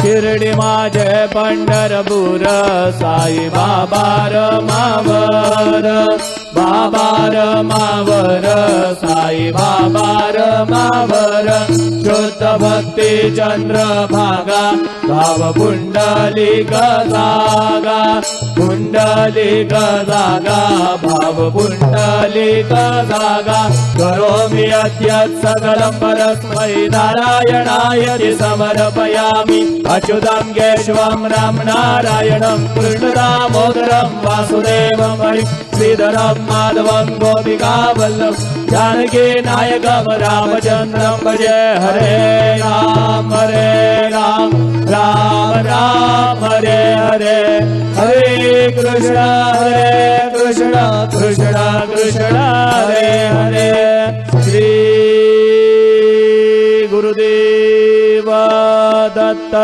शिर्डी माझे पंढरपूर साई बाबा रमावर बाबा रमावर साई बाबा रमावर शुद्ध भक्ती चंद्रभागा भाव पुंडलिक जागा पुंडलिक जागा भाव पुंडलिक जागा करोमि यद्यत् सकलं परस्मै नारायणाय समर्पयामि अच्युतं केशवं राम नारायणं कृष्णदामोदरं वासुदेवं हरि श्रीधरं माधवं गोपिकावल्लभं जानकी नायकं रामचन्द्रं भजे हरे राम राम राम हरे हरे हरे कृष्ण कृष्ण कृष्ण हरे हरे श्री गुरुदेव दत्त।